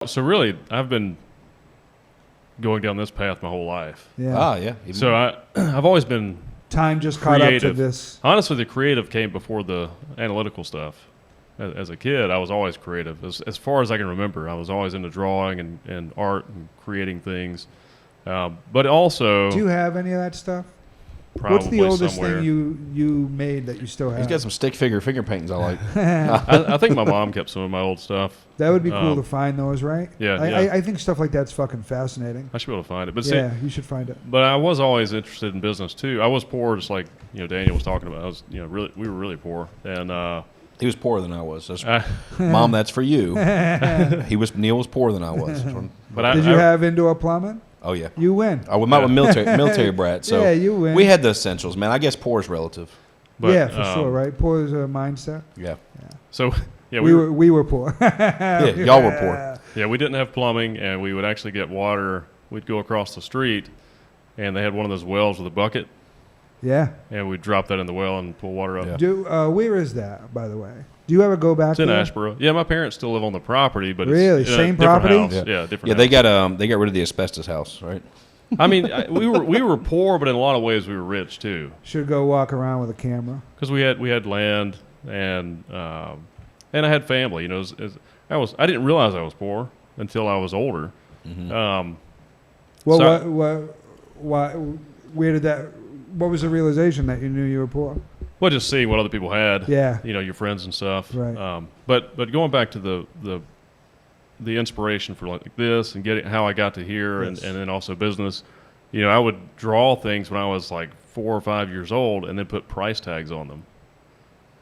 So really, I've been going down this path my whole life. Yeah. Yeah. So I've always been Time just caught creative. up to this. Honestly, the creative came before the analytical stuff. As a kid, I was always creative. As far as I can remember, I was always into drawing and art and creating things. But also, Do you have any of that stuff? probably What's the oldest somewhere. thing you made that you still have? He's got some stick figure paintings I like. I think my mom kept some of my old stuff. That would be cool to find those, right? Yeah, I think stuff like that's fucking fascinating. I should be able to find it. But Yeah, you should find it. but I was always interested in business too. I was poor, just like Daniel was talking about. I was we were really poor, and He was poorer than I was. Mom, that's for you. Neil was poorer than I was. but Did you have indoor plumbing? Oh yeah. You win. I was military brat. So Yeah, you win. we had the essentials, man. I guess poor is relative. But, yeah, for sure, right? Poor is a mindset. Yeah. So yeah, we were poor. Yeah, y'all were poor. Yeah, we didn't have plumbing, and we would actually get water. We'd go across the street, and they had one of those wells with a bucket, Yeah. and we'd drop that in the well and pull water up. Yeah. Where is that, by the way? Do you ever go back It's in there? Ashboro. Yeah, my parents still live on the property, but Really? it's in Same a different property? house. Yeah, different. Yeah, they got rid of the asbestos house, right? I mean, we were poor, but in a lot of ways we were rich too, Should go walk around with a camera. because we had land and I had family. I didn't realize I was poor until I was older. Mm-hmm. Well, where did that? What was the realization that you knew you were poor? Well, just seeing what other people had. Yeah. Your friends and stuff. Right. But going back to the inspiration for like this and getting how I got to here Yes. and then also business, I would draw things when I was like 4 or 5 years old and then put price tags on them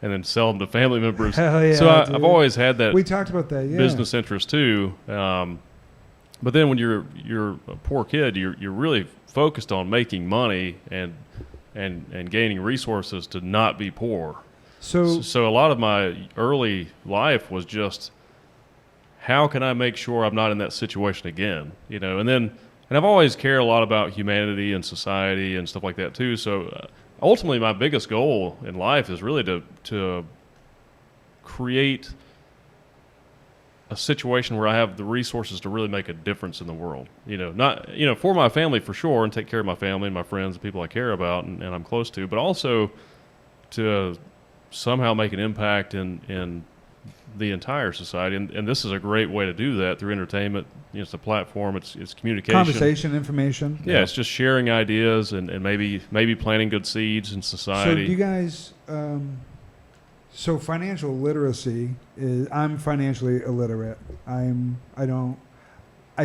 and then sell them to family members. Hell yeah, So dude. I've always had that We talked about that. Yeah. business interest too. But then when you're a poor kid, you're really focused on making money and gaining resources to not be poor. So a lot of my early life was just, how can I make sure I'm not in that situation again? And I've always cared a lot about humanity and society and stuff like that too. So ultimately, my biggest goal in life is really to create a situation where I have the resources to really make a difference in the world. Not for my family for sure, and take care of my family and my friends, the people I care about and I'm close to, but also to somehow make an impact in the entire society, and this is a great way to do that through entertainment. It's a platform. It's communication, Conversation, information. Yeah, it's just sharing ideas and maybe planting good seeds in society. So do you guys? So financial literacy is. I'm financially illiterate. I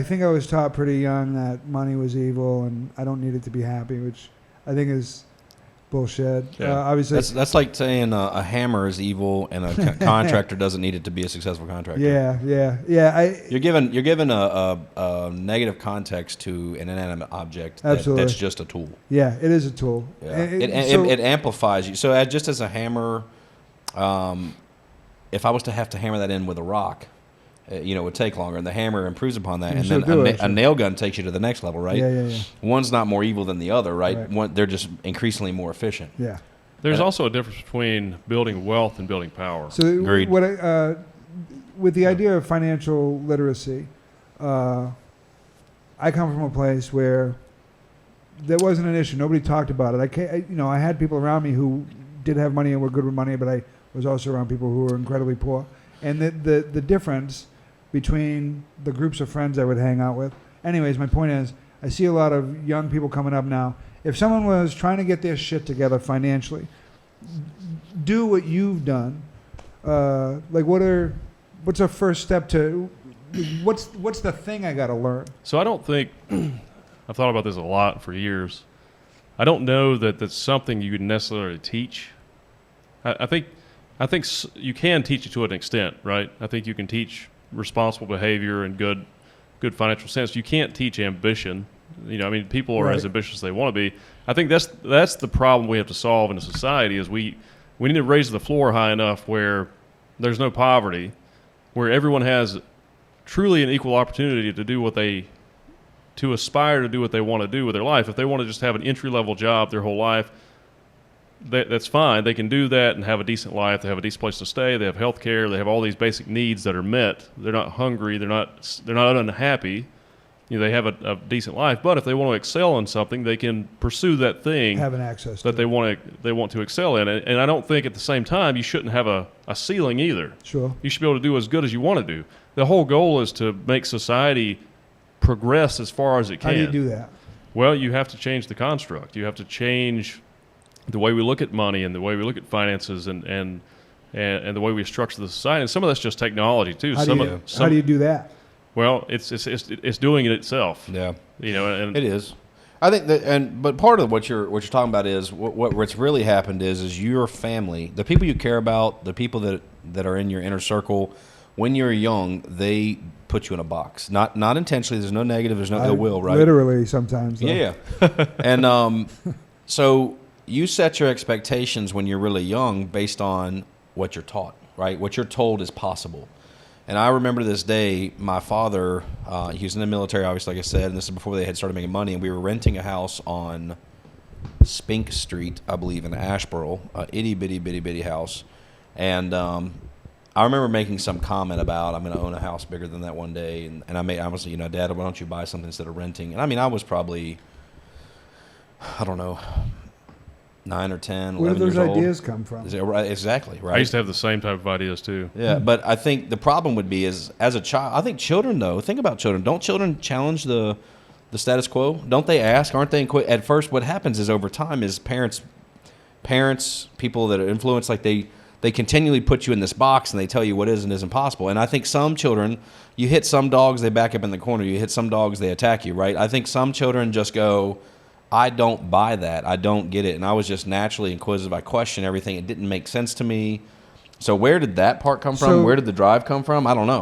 think I was taught pretty young that money was evil and I don't need it to be happy, which I think is bullshit. Yeah. Obviously, That's like saying a hammer is evil and a contractor doesn't need it to be a successful contractor. yeah. You're given a negative context to an inanimate object Absolutely. that's just a tool. Yeah, it is a tool. Yeah. It amplifies you. So just as a hammer, if I was to have to hammer that in with a rock, it would take longer, and the hammer improves upon that, and then a nail gun takes you to the next level, right? Yeah. One's not more evil than the other, right? They're just increasingly more efficient. Yeah. There's also a difference between building wealth and building power. So Agreed. With the idea of financial literacy, I come from a place where there wasn't an issue. Nobody talked about it. I had people around me who did have money and were good with money, but I was also around people who were incredibly poor. And the difference between the groups of friends I would hang out with. Anyways, my point is, I see a lot of young people coming up now. If someone was trying to get their shit together financially, do what you've done. What's a first step to? What's the thing I got to learn? So I don't think I've thought about this a lot for years. I don't know that that's something you could necessarily teach. I think you can teach it to an extent, right? I think you can teach responsible behavior and good financial sense. You can't teach ambition. People are as ambitious as they want to be. I think that's the problem we have to solve in a society is we need to raise the floor high enough where there's no poverty, where everyone has truly an equal opportunity to aspire to do what they want to do with their life. If they want to just have an entry-level job their whole life, that's fine. They can do that and have a decent life. They have a decent place to stay. They have health care. They have all these basic needs that are met. They're not hungry. They're not unhappy. They have a decent life. But if they want to excel in something, they can pursue that thing having access that they want to excel in. And I don't think at the same time you shouldn't have a ceiling either. Sure. You should be able to do as good as you want to do. The whole goal is to make society progress as far as it can. How do you do that? Well, you have to change the construct. You have to change the way we look at money and the way we look at finances and the way we structure the society. And some of that's just technology too. How do you do that? Well, it's doing it itself. Yeah, and it is. I think that, but part of what you're talking about is what's really happened is your family, the people you care about, the people that are in your inner circle. When you're young, they put you in a box. Not intentionally. There's no negative. There's no ill will. Right? Literally, sometimes. Though. Yeah. And so you set your expectations when you're really young based on what you're taught. Right? What you're told is possible. And I remember this day, my father, he was in the military, obviously, like I said, and this is before they had started making money, and we were renting a house on Spink Street, I believe, in Asheboro, a itty-bitty house. And I remember making some comment about, I'm going to own a house bigger than that one day. And I was, Dad, why don't you buy something instead of renting? And I was probably, I don't know, 9 or 10, 11 years old. Where do those ideas come from? Exactly, right? I used to have the same type of ideas too. Yeah, but I think the problem would be is, as a child, I think children, though, think about children. Don't children challenge the status quo? Don't they ask? Aren't they? At first, what happens is over time is parents, people that are influenced, like they continually put you in this box and they tell you what is and isn't possible. And I think some children, you hit some dogs, they back up in the corner. You hit some dogs, they attack you, right? I think some children just go, I don't buy that. I don't get it. And I was just naturally inquisitive. I questioned everything. It didn't make sense to me. So where did that part come from? Where did the drive come from? I don't know.